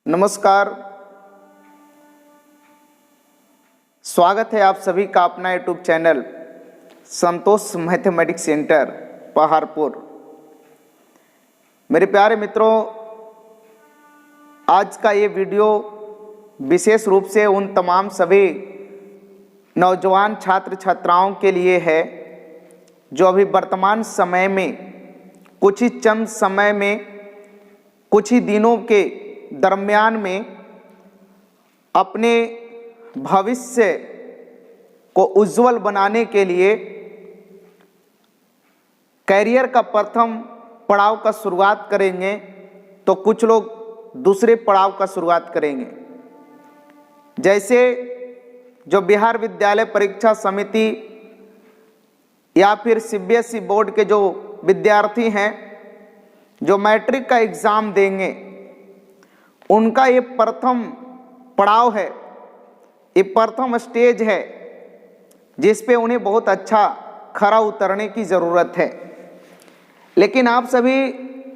नमस्कार, स्वागत है आप सभी का अपना यूट्यूब चैनल संतोष मैथमेटिक्स सेंटर पहाड़पुर। मेरे प्यारे मित्रों, आज का ये वीडियो विशेष रूप से उन तमाम सभी नौजवान छात्र छात्राओं के लिए है जो अभी वर्तमान समय में कुछ ही चंद समय में कुछ ही दिनों के दरमियान में अपने भविष्य को उज्जवल बनाने के लिए कैरियर का प्रथम पड़ाव का शुरुआत करेंगे, तो कुछ लोग दूसरे पड़ाव का शुरुआत करेंगे। जैसे जो बिहार विद्यालय परीक्षा समिति या फिर सीबीएसई बोर्ड के जो विद्यार्थी हैं जो मैट्रिक का एग्ज़ाम देंगे, उनका ये प्रथम पड़ाव है, ये प्रथम स्टेज है जिस पे उन्हें बहुत अच्छा खरा उतरने की ज़रूरत है। लेकिन आप सभी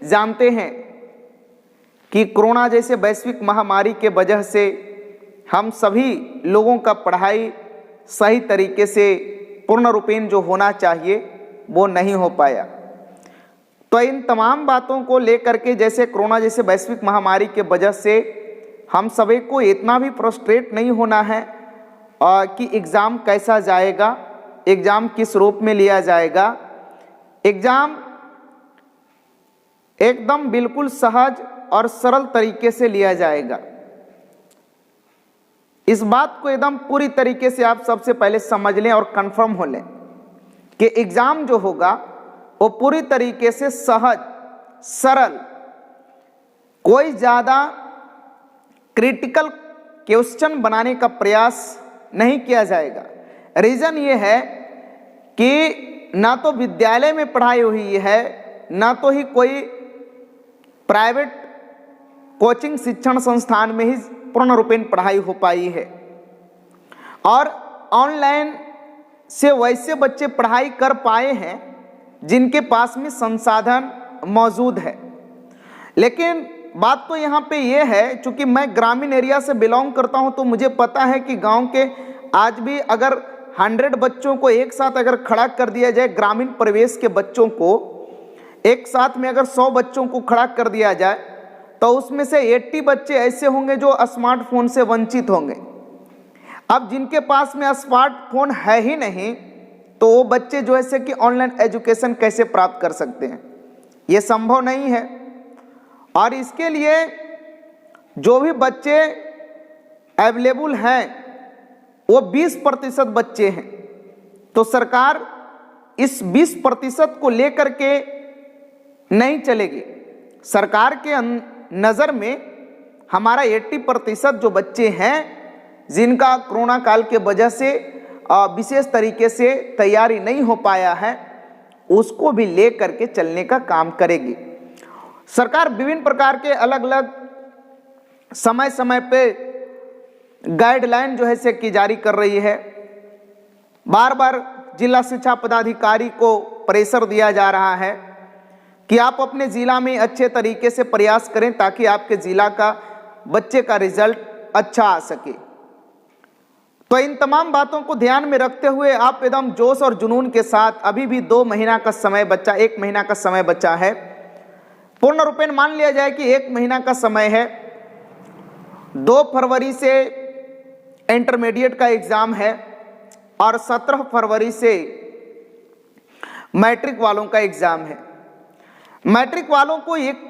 जानते हैं कि कोरोना जैसे वैश्विक महामारी के वजह से हम सभी लोगों का पढ़ाई सही तरीके से पूर्ण रूपेण जो होना चाहिए वो नहीं हो पाया। तो इन तमाम बातों को लेकर के, जैसे कोरोना जैसे वैश्विक महामारी के वजह से हम सभी को इतना भी फ्रस्ट्रेट नहीं होना है कि एग्ज़ाम कैसा जाएगा, एग्ज़ाम किस रूप में लिया जाएगा। एग्ज़ाम एकदम बिल्कुल सहज और सरल तरीके से लिया जाएगा। इस बात को एकदम पूरी तरीके से आप सबसे पहले समझ लें और कंफर्म हो लें कि एग्ज़ाम जो होगा वो पूरी तरीके से सहज सरल, कोई ज़्यादा क्रिटिकल क्वेश्चन बनाने का प्रयास नहीं किया जाएगा। रीज़न ये है कि ना तो विद्यालय में पढ़ाई हुई है, ना तो ही कोई प्राइवेट कोचिंग शिक्षण संस्थान में ही पूर्ण रूपेण पढ़ाई हो पाई है, और ऑनलाइन से वैसे बच्चे पढ़ाई कर पाए हैं जिनके पास में संसाधन मौजूद है। लेकिन बात तो यहाँ पे ये है, चूँकि मैं ग्रामीण एरिया से बिलोंग करता हूँ तो मुझे पता है कि गांव के आज भी अगर 100 बच्चों को एक साथ अगर खड़ा कर दिया जाए, ग्रामीण परिवेश के बच्चों को एक साथ में अगर 100 बच्चों को खड़ा कर दिया जाए तो उसमें से 80 बच्चे ऐसे होंगे जो स्मार्टफोन से वंचित होंगे। अब जिनके पास में स्मार्टफोन है ही नहीं, तो वो बच्चे जो है कि ऑनलाइन एजुकेशन कैसे प्राप्त कर सकते हैं? ये संभव नहीं है। और इसके लिए जो भी बच्चे अवेलेबल हैं वो 20% बच्चे हैं, तो सरकार इस 20% को लेकर के नहीं चलेगी। सरकार के नज़र में हमारा 80% जो बच्चे हैं जिनका कोरोना काल के वजह से विशेष तरीके से तैयारी नहीं हो पाया है, उसको भी ले करके चलने का काम करेगी। सरकार विभिन्न प्रकार के अलग अलग समय समय पे गाइडलाइन जो है से की जारी कर रही है। बार बार जिला शिक्षा पदाधिकारी को प्रेशर दिया जा रहा है कि आप अपने ज़िला में अच्छे तरीके से प्रयास करें ताकि आपके ज़िला का बच्चे का रिजल्ट अच्छा आ सके। तो इन तमाम बातों को ध्यान में रखते हुए आप एकदम जोश और जुनून के साथ, अभी भी 2 महीना का समय बचा, 1 महीना का समय बचा है, पूर्ण रूपेण मान लिया जाए कि 1 महीना का समय है। 2 फरवरी से इंटरमीडिएट का एग्ज़ाम है और 17 फरवरी से मैट्रिक वालों का एग्ज़ाम है। मैट्रिक वालों को एक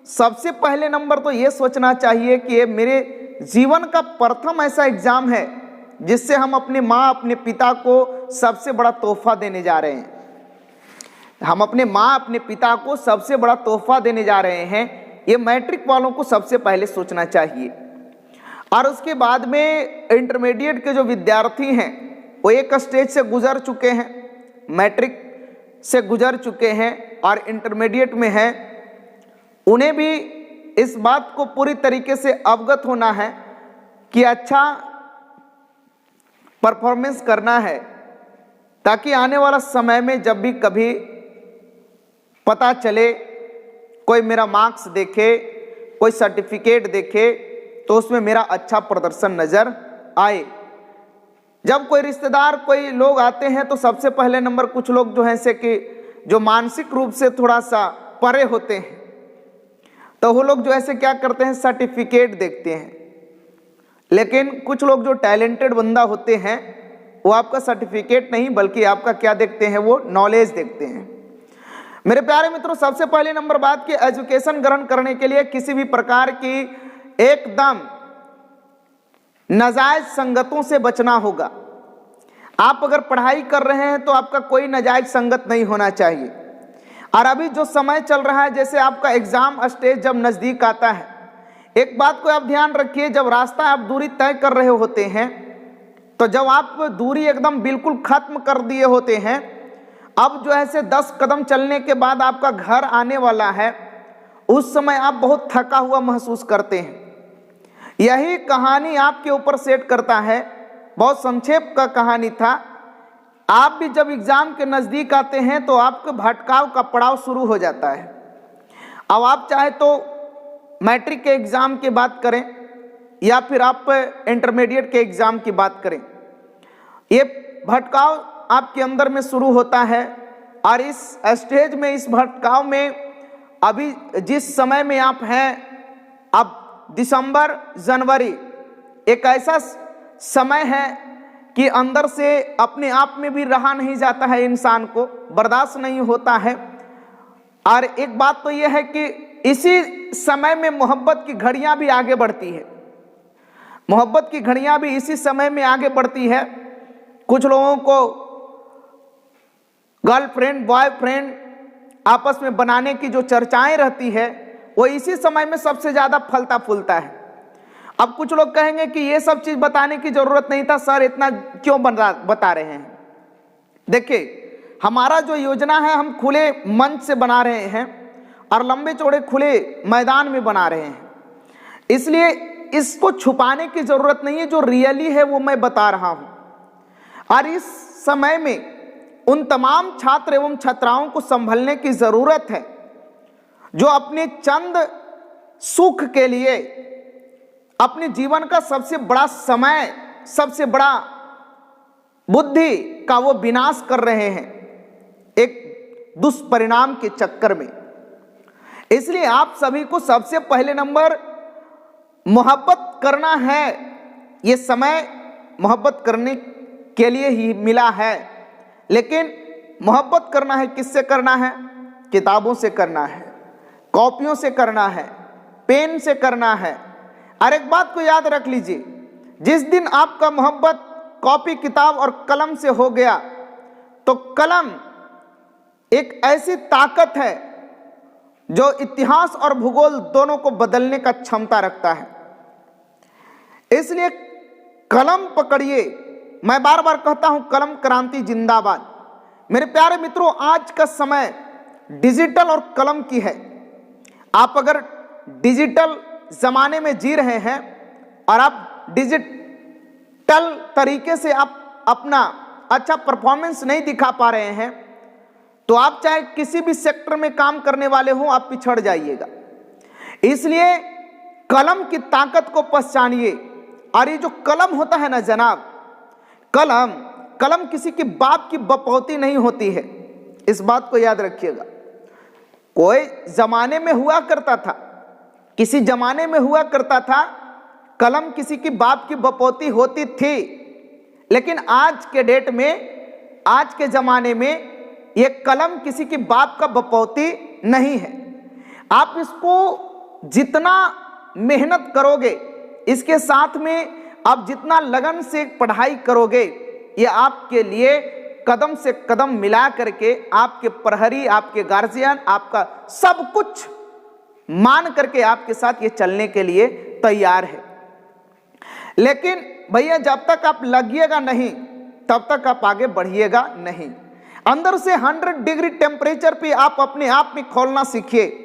सबसे पहले नंबर तो ये सोचना चाहिए कि ये मेरे जीवन का प्रथम ऐसा एग्ज़ाम है जिससे हम अपने माँ अपने पिता को सबसे बड़ा तोहफा देने जा रहे हैं। हम अपने माँ अपने पिता को सबसे बड़ा तोहफा देने जा रहे हैं, ये मैट्रिक वालों को सबसे पहले सोचना चाहिए। और उसके बाद में इंटरमीडिएट के जो विद्यार्थी हैं वो एक स्टेज से गुजर चुके हैं, मैट्रिक से गुजर चुके हैं और इंटरमीडिएट में हैं, उन्हें भी इस बात को पूरी तरीके से अवगत होना है कि अच्छा परफॉर्मेंस करना है ताकि आने वाला समय में जब भी कभी पता चले, कोई मेरा मार्क्स देखे, कोई सर्टिफिकेट देखे, तो उसमें मेरा अच्छा प्रदर्शन नजर आए। जब कोई रिश्तेदार कोई लोग आते हैं तो सबसे पहले नंबर कुछ लोग जो हैं से कि जो मानसिक रूप से थोड़ा सा परे होते हैं तो वो लोग जो ऐसे क्या करते हैं, सर्टिफिकेट देखते हैं। लेकिन कुछ लोग जो टैलेंटेड बंदा होते हैं वो आपका सर्टिफिकेट नहीं बल्कि आपका क्या देखते हैं, वो नॉलेज देखते हैं। मेरे प्यारे मित्रों, सबसे पहले नंबर बात कि एजुकेशन ग्रहण करने के लिए किसी भी प्रकार की एकदम नाजायज संगतों से बचना होगा। आप अगर पढ़ाई कर रहे हैं तो आपका कोई नाजायज संगत नहीं होना चाहिए। और अभी जो समय चल रहा है, जैसे आपका एग्जाम स्टेज जब नजदीक आता है, एक बात को आप ध्यान रखिए, जब रास्ता आप दूरी तय कर रहे होते हैं तो जब आप दूरी एकदम बिल्कुल खत्म कर दिए होते हैं, अब जो है से 10 कदम चलने के बाद आपका घर आने वाला है, उस समय आप बहुत थका हुआ महसूस करते हैं। यही कहानी आपके ऊपर सेट करता है। बहुत संक्षेप का कहानी था। आप भी जब एग्जाम के नज़दीक आते हैं तो आपके भटकाव का पड़ाव शुरू हो जाता है। अब आप चाहे तो मैट्रिक के एग्ज़ाम की बात करें या फिर आप इंटरमीडिएट के एग्ज़ाम की बात करें, ये भटकाव आपके अंदर में शुरू होता है। और इस स्टेज में, इस भटकाव में अभी जिस समय में आप हैं, अब दिसंबर जनवरी एक ऐसा समय है कि अंदर से अपने आप में भी रहा नहीं जाता है, इंसान को बर्दाश्त नहीं होता है। और एक बात तो यह है कि इसी समय में मोहब्बत की घड़ियां भी आगे बढ़ती है। मोहब्बत की घड़ियां भी इसी समय में आगे बढ़ती है। कुछ लोगों को गर्लफ्रेंड बॉयफ्रेंड आपस में बनाने की जो चर्चाएं रहती है वो इसी समय में सबसे ज्यादा फलता फूलता है। अब कुछ लोग कहेंगे कि ये सब चीज बताने की जरूरत नहीं था सर, इतना क्यों बता रहे हैं। देखिए, हमारा जो योजना है हम खुले मंच से बना रहे हैं और लंबे चौड़े खुले मैदान में बना रहे हैं, इसलिए इसको छुपाने की जरूरत नहीं है। जो रियली है वो मैं बता रहा हूं। और इस समय में उन तमाम छात्र एवं छात्राओं को संभलने की जरूरत है जो अपने चंद सुख के लिए अपने जीवन का सबसे बड़ा समय, सबसे बड़ा बुद्धि का वो विनाश कर रहे हैं एक दुष्परिणाम के चक्कर में। इसलिए आप सभी को सबसे पहले नंबर मोहब्बत करना है। ये समय मोहब्बत करने के लिए ही मिला है, लेकिन मोहब्बत करना है किससे करना है? किताबों से करना है, कॉपियों से करना है, पेन से करना है। और एक बात को याद रख लीजिए, जिस दिन आपका मोहब्बत कॉपी किताब और कलम से हो गया तो कलम एक ऐसी ताकत है जो इतिहास और भूगोल दोनों को बदलने का क्षमता रखता है। इसलिए कलम पकड़िए। मैं बार बार कहता हूं, कलम क्रांति जिंदाबाद। मेरे प्यारे मित्रों, आज का समय डिजिटल और कलम की है। आप अगर डिजिटल जमाने में जी रहे हैं और आप डिजिटल तरीके से आप अपना अच्छा परफॉर्मेंस नहीं दिखा पा रहे हैं तो आप चाहे किसी भी सेक्टर में काम करने वाले हो, आप पिछड़ जाइएगा। इसलिए कलम की ताकत को पहचानिए। और ये जो कलम होता है ना जनाब, कलम किसी की बाप की बपौती नहीं होती है, इस बात को याद रखिएगा। कोई जमाने में हुआ करता था, किसी जमाने में हुआ करता था, कलम किसी की बाप की बपौती होती थी। लेकिन आज के डेट में, आज के जमाने में ये कलम किसी की बाप का बपौती नहीं है। आप इसको जितना मेहनत करोगे, इसके साथ में आप जितना लगन से पढ़ाई करोगे, ये आपके लिए कदम से कदम मिला करके आपके प्रहरी, आपके गार्जियन, आपका सब कुछ मान करके आपके साथ ये चलने के लिए तैयार है। लेकिन भैया जब तक आप लगिएगा नहीं तब तक आप आगे बढ़िएगा नहीं। अंदर से 100 डिग्री टेम्परेचर पे आप अपने आप में खोलना सीखिए।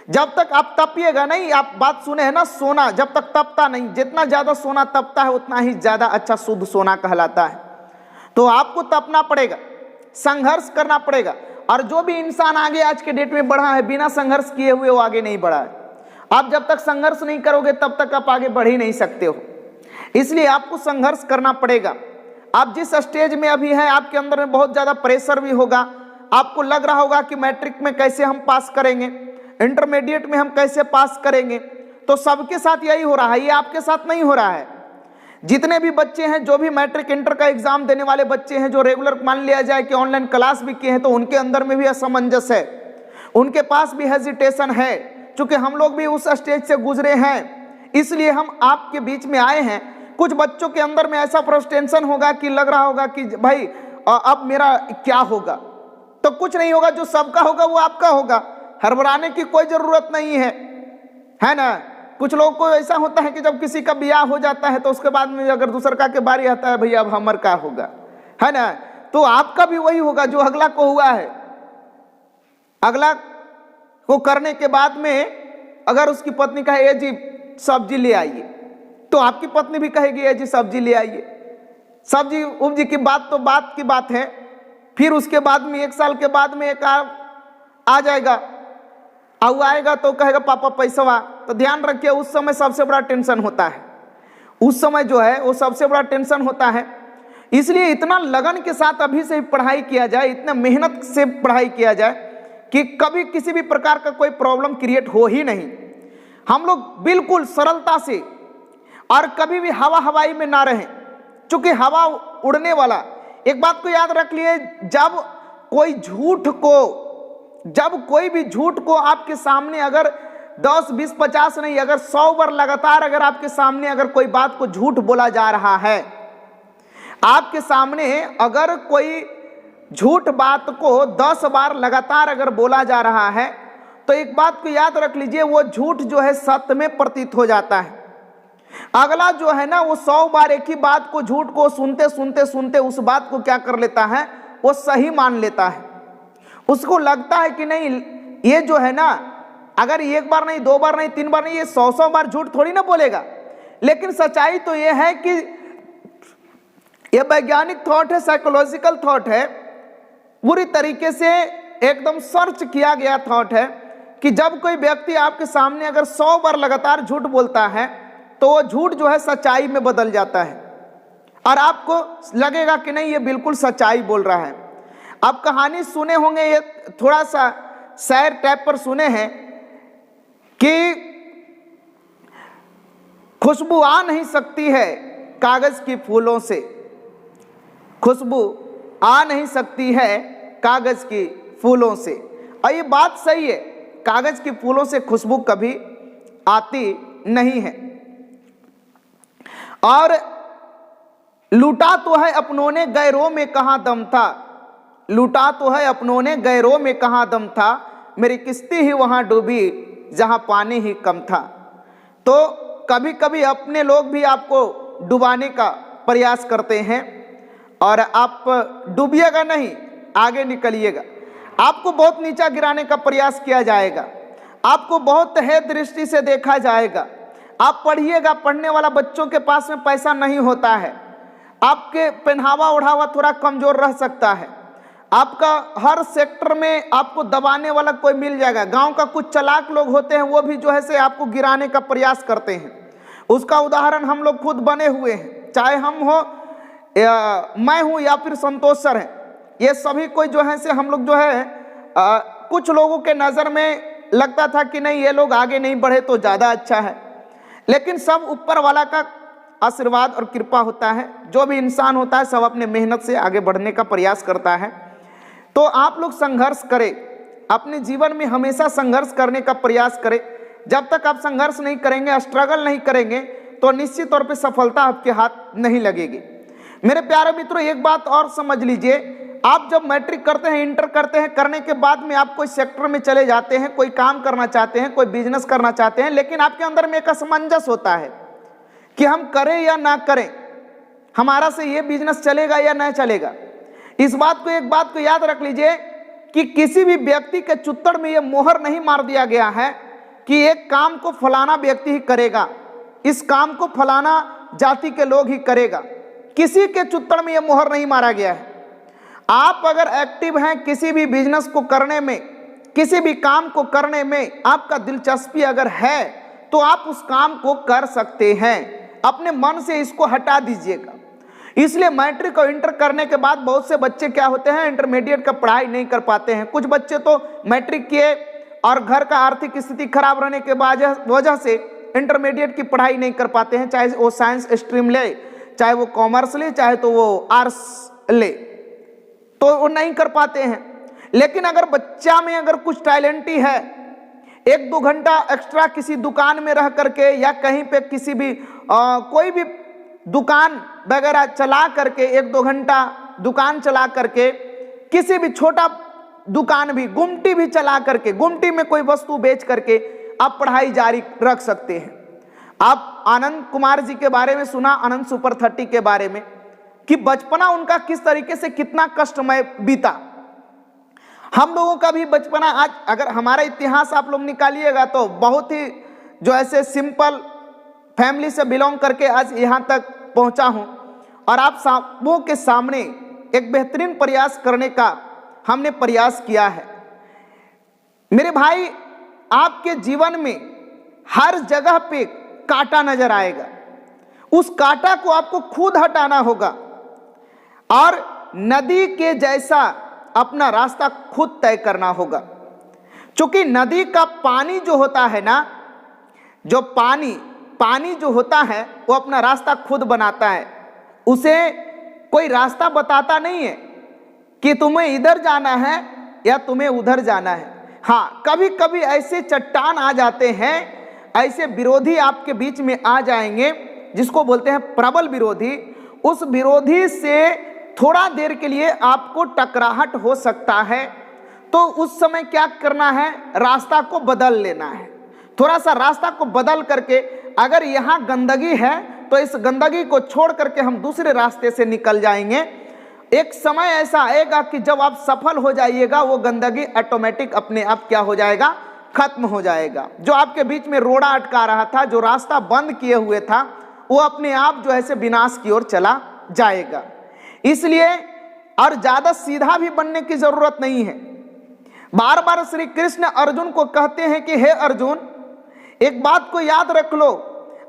जब तक आप तपिएगा नहीं, आप बात सुने हैं ना, सोना जब तक तपता नहीं, जितना ज्यादा सोना तपता है उतना ही ज्यादा अच्छा शुद्ध सोना कहलाता है। तो आपको तपना पड़ेगा, संघर्ष करना पड़ेगा। और जो भी इंसान आगे आज के डेट में बढ़ा है बिना संघर्ष किए हुए वो आगे नहीं बढ़ा है। आप जब तक संघर्ष नहीं करोगे तब तक आप आगे बढ़ ही नहीं सकते हो। इसलिए आपको संघर्ष करना पड़ेगा। आप जिस स्टेज में अभी हैं, आपके अंदर में बहुत ज़्यादा प्रेशर भी होगा। आपको लग रहा होगा कि मैट्रिक में कैसे हम पास करेंगे, इंटरमीडिएट में हम कैसे पास करेंगे। तो सबके साथ यही हो रहा है, ये आपके साथ नहीं हो रहा है। जितने भी बच्चे हैं, जो भी मैट्रिक इंटर का एग्जाम देने वाले बच्चे हैं, जो रेगुलर मान लिया जाए कि ऑनलाइन क्लास भी किए हैं, तो उनके अंदर में भी असमंजस है, उनके पास भी हेजिटेशन है। चूंकि हम लोग भी उस स्टेज से गुजरे हैं, इसलिए हम आपके बीच में आए हैं। कुछ बच्चों के अंदर में ऐसा फ्रस्ट्रेशन होगा कि लग रहा होगा कि भाई अब मेरा क्या होगा। तो कुछ नहीं होगा, जो सबका होगा वो आपका होगा, हड़बड़ाने की कोई जरूरत नहीं है ना। कुछ लोगों को ऐसा होता है कि जब किसी का ब्याह हो जाता है तो उसके बाद में अगर दूसरा के बारी आता है, भैया अब हमर का होगा, है ना। तो आपका भी वही होगा जो अगला को हुआ है। अगला को करने के बाद में अगर उसकी पत्नी कहे, ए जी सब्जी ले आइए, तो आपकी पत्नी भी कहेगी, ए जी सब्जी ले आइए। सब्जी उब्जी की बात तो बात की बात है। फिर उसके बाद में 1 साल के बाद में एक आ जाएगा, और आएगा तो कहेगा पापा पैसा। तो ध्यान रखिए, उस समय सबसे बड़ा टेंशन होता है। उस समय जो है वो सबसे बड़ा टेंशन होता है। इसलिए इतना लगन के साथ अभी से पढ़ाई किया जाए, इतना मेहनत से पढ़ाई किया जाए कि कभी किसी भी प्रकार का कोई प्रॉब्लम क्रिएट हो ही नहीं। हम लोग बिल्कुल सरलता से, और कभी भी हवाई में ना रहें, चूंकि हवा उड़ने वाला। एक बात को याद रख लिए, जब कोई भी झूठ को आपके सामने अगर 10, 20, 50 नहीं, अगर 100 बार लगातार अगर आपके सामने अगर कोई बात को झूठ बोला जा रहा है, आपके सामने अगर कोई झूठ बात को 10 बार लगातार अगर बोला जा रहा है, तो एक बात को याद रख लीजिए, वो झूठ जो है सत्य में प्रतीत हो जाता है। अगला जो है ना, वो 100 बार एक ही बात को, झूठ को सुनते उस बात को क्या कर लेता है, वो सही मान लेता है। उसको लगता है कि नहीं, ये जो है ना, अगर 1 बार नहीं, 2 बार नहीं, 3 बार नहीं, ये 100 बार झूठ थोड़ी ना बोलेगा। लेकिन सच्चाई तो ये है कि ये वैज्ञानिक थॉट है, साइकोलॉजिकल थॉट है, पूरी तरीके से एकदम सर्च किया गया थॉट है कि जब कोई व्यक्ति आपके सामने अगर 100 बार लगातार झूठ बोलता है, तो वो झूठ जो है सच्चाई में बदल जाता है, और आपको लगेगा कि नहीं, ये बिल्कुल सच्चाई बोल रहा है। आप कहानी सुने होंगे, ये थोड़ा सा शायर टाइप पर सुने हैं कि खुशबू आ नहीं सकती है कागज की फूलों से, खुशबू आ नहीं सकती है कागज की फूलों से। और ये बात सही है, कागज की फूलों से खुशबू कभी आती नहीं है। और लूटा तो है अपनों ने गैरों में कहां दम था, लूटा तो है अपनों ने गैरों में कहां दम था, मेरी किस्ती ही वहां डूबी जहां पानी ही कम था। तो कभी कभी अपने लोग भी आपको डुबाने का प्रयास करते हैं, और आप डूबिएगा नहीं, आगे निकलिएगा। आपको बहुत नीचा गिराने का प्रयास किया जाएगा, आपको बहुत है दृष्टि से देखा जाएगा। आप पढ़िएगा, पढ़ने वाला बच्चों के पास में पैसा नहीं होता है, आपके पहनावा ओढ़ावा थोड़ा कमजोर रह सकता है, आपका हर सेक्टर में आपको दबाने वाला कोई मिल जाएगा। गांव का कुछ चालाक लोग होते हैं, वो भी जो है से आपको गिराने का प्रयास करते हैं। उसका उदाहरण हम लोग खुद बने हुए हैं, चाहे हम हो मैं हूं या फिर संतोष सर हैं। ये सभी कोई जो है से हम लोग जो है कुछ लोगों के नज़र में लगता था कि नहीं, ये लोग आगे नहीं बढ़े तो ज़्यादा अच्छा है, लेकिन सब ऊपर वाला का आशीर्वाद और कृपा होता है। जो भी इंसान होता है सब अपने मेहनत से आगे बढ़ने का प्रयास करता है। तो आप लोग संघर्ष करें, अपने जीवन में हमेशा संघर्ष करने का प्रयास करें। जब तक आप संघर्ष नहीं करेंगे, स्ट्रगल नहीं करेंगे, तो निश्चित तौर पे सफलता आपके हाथ नहीं लगेगी। मेरे प्यारे मित्रों, एक बात और समझ लीजिए, आप जब मैट्रिक करते हैं, इंटर करते हैं, करने के बाद में आप कोई सेक्टर में चले जाते हैं, कोई काम करना चाहते हैं, कोई बिजनेस करना चाहते हैं, लेकिन आपके अंदर में एक असमंजस होता है कि हम करें या ना करें, हमारा से ये बिजनेस चलेगा या नहीं चलेगा। इस बात को, एक बात को याद रख लीजिए कि किसी भी व्यक्ति के चुत्तड़ में ये मोहर नहीं मार दिया गया है कि एक काम को फलाना व्यक्ति ही करेगा, इस काम को फलाना जाति के लोग ही करेगा। किसी के चुत्तड़ में ये मोहर नहीं मारा गया है। आप अगर एक्टिव हैं किसी भी बिजनेस को करने में, किसी भी काम को करने में आपका दिलचस्पी अगर है तो आप उस काम को कर सकते हैं। अपने मन से इसको हटा दीजिएगा। इसलिए मैट्रिक और इंटर करने के बाद बहुत से बच्चे क्या होते हैं, इंटरमीडिएट का पढ़ाई नहीं कर पाते हैं। कुछ बच्चे तो मैट्रिक किए और घर का आर्थिक स्थिति खराब रहने के वजह से इंटरमीडिएट की पढ़ाई नहीं कर पाते हैं, चाहे वो साइंस स्ट्रीम ले, चाहे वो कॉमर्स ले, चाहे तो वो आर्ट्स ले, तो वो नहीं कर पाते हैं। लेकिन अगर बच्चा में अगर कुछ टैलेंटी है, 1-2 घंटा एक्स्ट्रा किसी दुकान में रह करके या कहीं पे किसी भी कोई भी दुकान वगैरह चला करके 1-2 घंटा दुकान चला करके, किसी भी छोटा दुकान भी, गुमटी भी चला करके, गुमटी में कोई वस्तु बेच करके आप पढ़ाई जारी रख सकते हैं। आप आनंद कुमार जी के बारे में सुना, आनंद सुपर 30 के बारे में, कि बचपना उनका किस तरीके से कितना कष्टमय बीता। हम लोगों का भी बचपना, आज अगर हमारा इतिहास आप लोग निकालिएगा तो बहुत ही जो ऐसे सिंपल फैमिली से बिलोंग करके आज यहाँ तक पहुँचा हूँ, और आप सबों के सामने एक बेहतरीन प्रयास करने का हमने प्रयास किया है। मेरे भाई, आपके जीवन में हर जगह पे कांटा नजर आएगा, उस कांटा को आपको खुद हटाना होगा और नदी के जैसा अपना रास्ता खुद तय करना होगा। क्योंकि नदी का पानी जो होता है ना, जो पानी जो होता है वो अपना रास्ता खुद बनाता है, उसे कोई रास्ता बताता नहीं है कि तुम्हें इधर जाना है या तुम्हें उधर जाना है। हाँ, कभी कभी ऐसे चट्टान आ जाते हैं, ऐसे विरोधी आपके बीच में आ जाएंगे जिसको बोलते हैं प्रबल विरोधी। उस विरोधी से थोड़ा देर के लिए आपको टकराहट हो सकता है, तो उस समय क्या करना है, रास्ता को बदल लेना है। थोड़ा सा रास्ता को बदल करके, अगर यहाँ गंदगी है तो इस गंदगी को छोड़ करके हम दूसरे रास्ते से निकल जाएंगे। एक समय ऐसा आएगा कि जब आप सफल हो जाइएगा, वो गंदगी ऑटोमेटिक अपने आप क्या हो जाएगा, खत्म हो जाएगा। जो आपके बीच में रोड़ा अटका रहा था, जो रास्ता बंद किए हुए था, वो अपने आप जो है से विनाश की ओर चला जाएगा। इसलिए और ज्यादा सीधा भी बनने की जरूरत नहीं है। बार बार श्री कृष्ण अर्जुन को कहते हैं कि हे अर्जुन, एक बात को याद रख लो,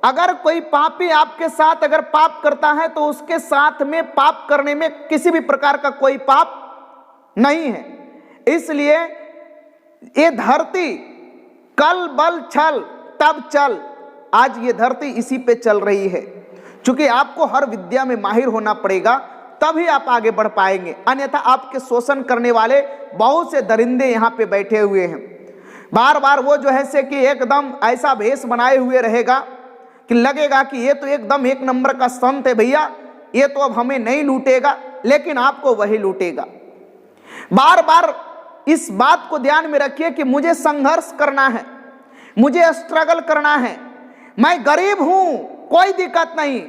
अगर कोई पापी आपके साथ अगर पाप करता है तो उसके साथ में पाप करने में किसी भी प्रकार का कोई पाप नहीं है। इसलिए ये धरती कल बल छल तब चल, आज ये धरती इसी पे चल रही है। क्योंकि आपको हर विद्या में माहिर होना पड़ेगा, तभी आप आगे बढ़ पाएंगे, अन्यथा आपके शोषण करने वाले बहुत से दरिंदे यहाँ पे बैठे हुए हैं। बार बार वो जो है से कि एकदम ऐसा भेष बनाए हुए रहेगा कि लगेगा कि ये तो एकदम एक नंबर का संत है भैया, ये तो अब हमें नहीं लूटेगा, लेकिन आपको वही लूटेगा। बार बार इस बात को ध्यान में रखिए कि मुझे संघर्ष करना है, मुझे स्ट्रगल करना है। मैं गरीब हूं, कोई दिक्कत नहीं,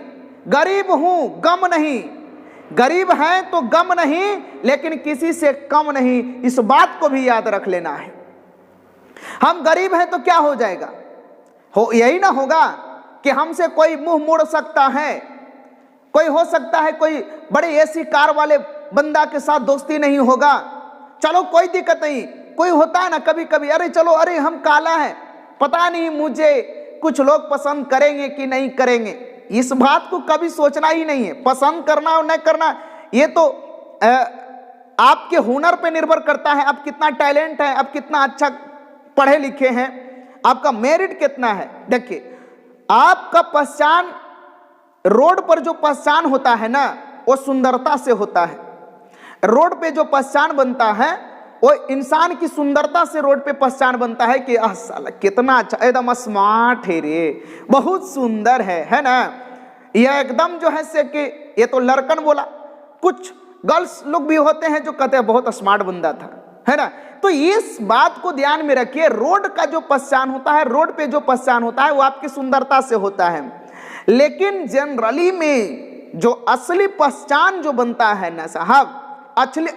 गरीब हूं, गम नहीं, गरीब है तो गम नहीं, लेकिन किसी से कम नहीं, इस बात को भी याद रख लेना है। हम गरीब हैं तो क्या हो जाएगा, यही ना होगा कि हमसे कोई मुंह मोड़ सकता है, कोई हो सकता है कोई बड़े एसी कार वाले बंदा के साथ दोस्ती नहीं होगा, चलो कोई दिक्कत नहीं। कोई होता है ना कभी कभी, अरे चलो, अरे हम काला है, पता नहीं मुझे कुछ लोग पसंद करेंगे कि नहीं करेंगे। इस बात को कभी सोचना ही नहीं है। पसंद करना और न करना ये तो आपके हुनर पे निर्भर करता है, आप कितना टैलेंट है, आप कितना अच्छा पढ़े लिखे हैं, आपका मेरिट कितना है। देखिए, आपका पहचान, रोड पर जो पहचान होता है ना, वो सुंदरता से होता है। रोड पे जो पहचान बनता है वो इंसान की सुंदरता से रोड पे पहचान बनता है कि साला कितना अच्छा, एकदम स्मार्ट है रे, बहुत सुंदर है ना। यह एकदम जो है से कि ये तो लड़कन बोला, कुछ गर्ल्स लोग भी होते हैं जो कहते हैं बहुत स्मार्ट बंदा था, है ना। तो इस बात को ध्यान में रखिए, रोड का जो पहचान होता है, रोड पे जो पहचान होता है वो आपकी सुंदरता से होता है। लेकिन जनरली में जो असली पहचान जो बनता है ना साहब,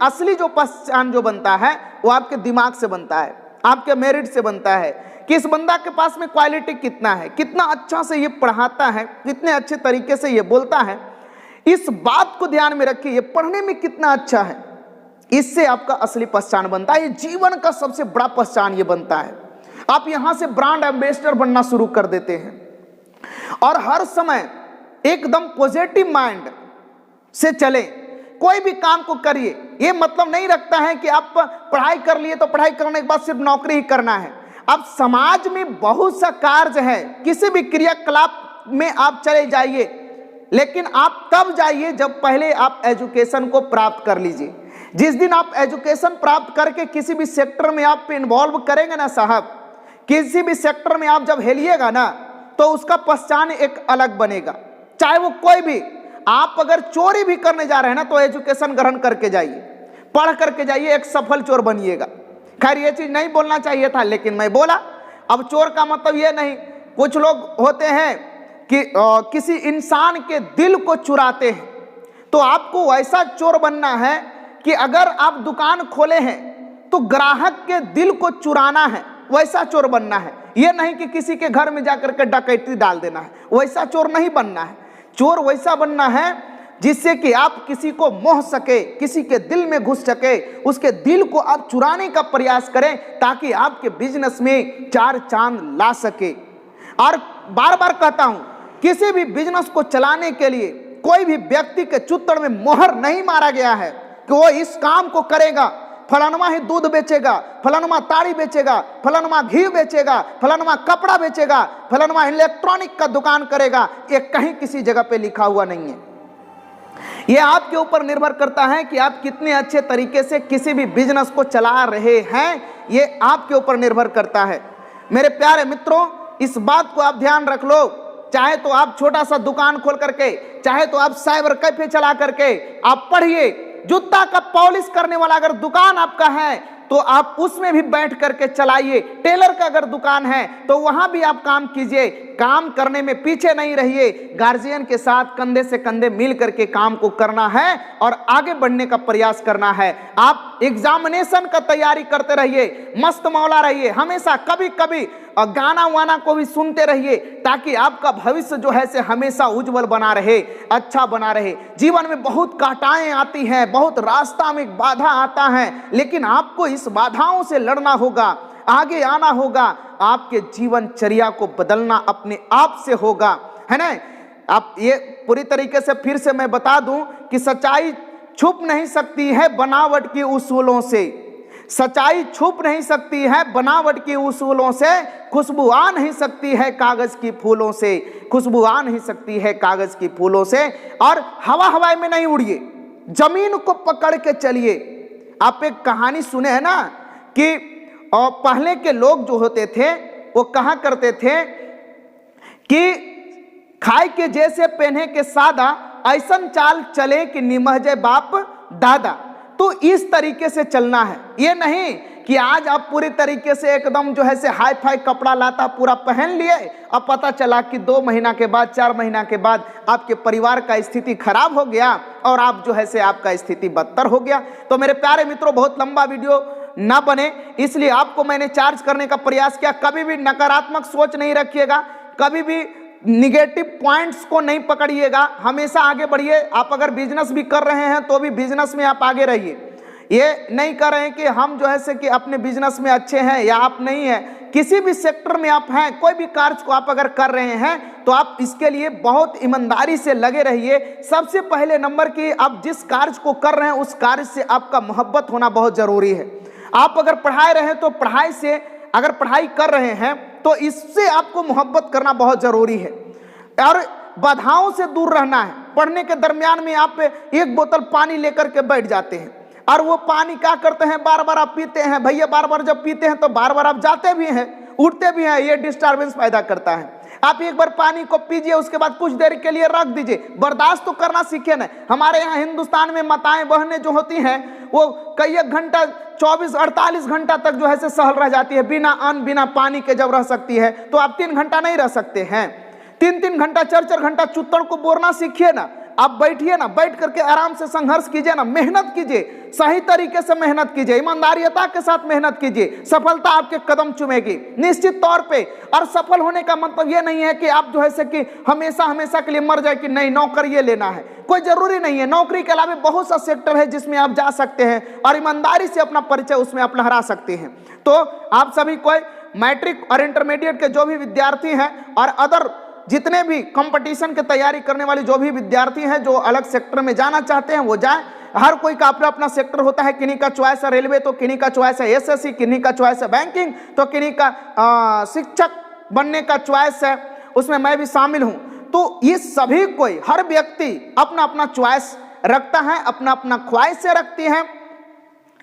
असली जो पहचान जो बनता है वो आपके दिमाग से बनता है, आपके मेरिट से बनता है कि इस बंदा के पास में क्वालिटी कितना है, कितना अच्छा से ये पढ़ाता है, कितने अच्छे तरीके से ये बोलता है। इस बात को ध्यान में रखिए, ये पढ़ने में कितना अच्छा है, इससे आपका असली पहचान बनता है। ये जीवन का सबसे बड़ा पहचान ये बनता है। आप यहां से ब्रांड एम्बेसडर बनना शुरू कर देते हैं और हर समय एकदम पॉजिटिव माइंड से चले, कोई भी काम को करिए। ये मतलब नहीं रखता है कि आप पढ़ाई कर लिए तो पढ़ाई करने के बाद सिर्फ नौकरी ही करना है। अब समाज में बहुत सा कार्य है, किसी भी क्रियाकलाप में आप चले जाइए, लेकिन आप तब जाइए जब पहले आप एजुकेशन को प्राप्त कर लीजिए। जिस दिन आप एजुकेशन प्राप्त करके किसी भी सेक्टर में आप इन्वॉल्व करेंगे ना साहब, किसी भी सेक्टर में आप जब हेलिएगा ना, तो उसका पहचान एक अलग बनेगा। चाहे वो कोई भी, आप अगर चोरी भी करने जा रहे हैं ना, तो एजुकेशन ग्रहण करके जाइए, पढ़ करके जाइए, एक सफल चोर बनिएगा। खैर ये चीज नहीं बोलना चाहिए था, लेकिन मैं बोला। अब चोर का मतलब ये नहीं, कुछ लोग होते हैं कि किसी इंसान के दिल को चुराते हैं, तो आपको वैसा चोर बनना है कि अगर आप दुकान खोले हैं तो ग्राहक के दिल को चुराना है, वैसा चोर बनना है। यह नहीं कि किसी के घर में जाकर के डकैती डाल देना है, वैसा चोर नहीं बनना है। चोर वैसा बनना है जिससे कि आप किसी को मोह सके, किसी के दिल में घुस सके, उसके दिल को आप चुराने का प्रयास करें, ताकि आपके बिजनेस में चार चांद ला सके। और बार बार कहता हूं, किसी भी बिजनेस को चलाने के लिए कोई भी व्यक्ति के चुत्तर में मोहर नहीं मारा गया है कि वो इस काम को करेगा, फलानमा ही दूध बेचेगा, फलानमा ताड़ी बेचेगा, फलानमा घी बेचेगा, फलानमा कपड़ा बेचेगा, फलानमा इलेक्ट्रॉनिक का दुकान करेगा। ये कहीं किसी जगह पे लिखा हुआ नहीं है। ये आपके ऊपर निर्भर करता है कि आप कितने अच्छे तरीके से किसी भी बिजनेस को चला रहे हैं, ये आपके ऊपर निर्भर करता है। मेरे प्यारे मित्रों, इस बात को आप ध्यान रख लो। चाहे तो आप छोटा सा दुकान खोल करके, चाहे तो आप साइबर कैफे चला करके आप पढ़िए। जूता का पॉलिश करने वाला अगर दुकान आपका है तो आप उसमें भी बैठ करके चलाइए। टेलर का अगर दुकान है तो वहां भी आप काम कीजिए। काम करने में पीछे नहीं रहिए, गार्जियन के साथ कंधे से कंधे मिल करके काम को करना है और आगे बढ़ने का प्रयास करना है। आप एग्जामिनेशन का तैयारी करते रहिए, मस्त मौला रहिए, हमेशा कभी कभी गाना वाना को भी सुनते रहिए, ताकि आपका भविष्य जो है से हमेशा उज्जवल बना रहे, अच्छा बना रहे। जीवन में बहुत कांटाएं आती हैं, बहुत रास्ता में बाधा आता है, लेकिन आपको इस बाधाओं से लड़ना होगा, आगे आना होगा। आपके जीवनचर्या को बदलना अपने आप से होगा, है ना। आप ये पूरी तरीके से फिर से मैं बता दूं कि सच्चाई छुप नहीं सकती है बनावट की उसूलों से। सच्चाई छुप नहीं सकती है बनावट की उसूलों से। खुशबू आ नहीं सकती है कागज की फूलों से, खुशबू आ नहीं सकती है कागज की फूलों से। और हवा हवाई में नहीं उड़िए, जमीन को पकड़ के चलिए। आप एक कहानी सुने हैं ना कि पहले के लोग जो होते थे वो कहा करते थे कि खाए के जैसे पहने के सादा, ऐसन चाल चले कि निमह जाए बाप दादा। तो इस तरीके से चलना है। ये नहीं कि आज आप पूरी तरीके से एकदम जो है से हाई फाई कपड़ा लाता पूरा पहन लिए, अब पता चला कि 2 महीना के बाद, 4 महीना के बाद आपके परिवार का स्थिति खराब हो गया और आप जो है से आपका स्थिति बदतर हो गया। तो मेरे प्यारे मित्रों, बहुत लंबा वीडियो ना बने, इसलिए आपको मैंने चार्ज करने का प्रयास किया। कभी भी नकारात्मक सोच नहीं रखिएगा, कभी भी निगेटिव पॉइंट्स को नहीं पकड़िएगा, हमेशा आगे बढ़िए। आप अगर बिजनेस भी कर रहे हैं तो भी बिजनेस में आप आगे रहिए। ये नहीं कर रहे हैं कि हम जो है से कि अपने बिजनेस में अच्छे हैं या आप नहीं हैं। किसी भी सेक्टर में आप हैं, कोई भी कार्य को आप अगर कर रहे हैं तो आप इसके लिए बहुत ईमानदारी से लगे रहिए। सबसे पहले नंबर की, आप जिस कार्य को कर रहे हैं उस कार्य से आपका मोहब्बत होना बहुत जरूरी है। आप अगर पढ़ाई रहे तो पढ़ाई से, अगर पढ़ाई कर रहे हैं तो इससे आपको मोहब्बत करना बहुत जरूरी है और बाधाओं से दूर रहना है। पढ़ने के दरमियान में आप 1 बोतल पानी लेकर के बैठ जाते हैं और वो पानी क्या करते हैं, बार बार आप पीते हैं। भैया बार बार जब पीते हैं तो बार बार आप जाते भी हैं, उठते भी हैं, ये डिस्टर्बेंस पैदा करता है। आप एक बार पानी को पीजिए, उसके बाद कुछ देर के लिए रख दीजिए, बर्दाश्त तो करना सीखे ना। हमारे यहाँ हिंदुस्तान में माताएं बहनें जो होती हैं वो कई एक घंटा, 24-48 घंटा तक जो है से सहल रह जाती है, बिना अन्न बिना पानी के जब रह सकती है, तो आप 3 घंटा नहीं रह सकते हैं। 3-3 घंटा, 4-4 घंटा चुत्तड़ को बोरना सीखिए ना। आप बैठिए ना, बैठ करके आराम से संघर्ष कीजिए ना, मेहनत कीजिए, सही तरीके से मेहनत कीजिए, ईमानदारियता के साथ मेहनत कीजिए, सफलता आपके कदम चूमेगी निश्चित तौर पे। और सफल होने का मतलब ये नहीं है कि आप जो है से कि हमेशा हमेशा के लिए मर जाए कि नहीं नौकरी ये लेना है, कोई जरूरी नहीं है। नौकरी के अलावा बहुत सा सेक्टर है जिसमें आप जा सकते हैं और ईमानदारी से अपना परिचय उसमें आप लहरा सकते हैं। तो आप सभी कोई मैट्रिक और इंटरमीडिएट के जो भी विद्यार्थी हैं और अदर जितने भी कंपटीशन की तैयारी करने वाले जो भी विद्यार्थी हैं जो अलग सेक्टर में जाना चाहते हैं वो जाएं। हर कोई का अपना अपना सेक्टर होता है, किन्हीं का चॉइस है रेलवे तो किन्हीं का चॉइस है एसएससी, किन्हीं का चॉइस है बैंकिंग तो किन्हीं का शिक्षक बनने का चॉइस है, उसमें मैं भी शामिल हूं। तो ये सभी कोई हर व्यक्ति अपना अपना चॉइस रखता है, अपना अपना ख्वाहिशें रखती हैं।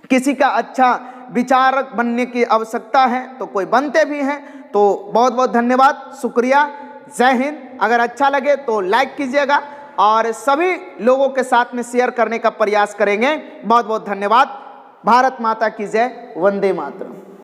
किसी का अच्छा विचारक बनने की आवश्यकता है तो कोई बनते भी हैं। तो बहुत बहुत धन्यवाद, शुक्रिया, जय हिंद। अगर अच्छा लगे तो लाइक कीजिएगा और सभी लोगों के साथ में शेयर करने का प्रयास करेंगे। बहुत बहुत धन्यवाद। भारत माता की जय, वंदे मातरम।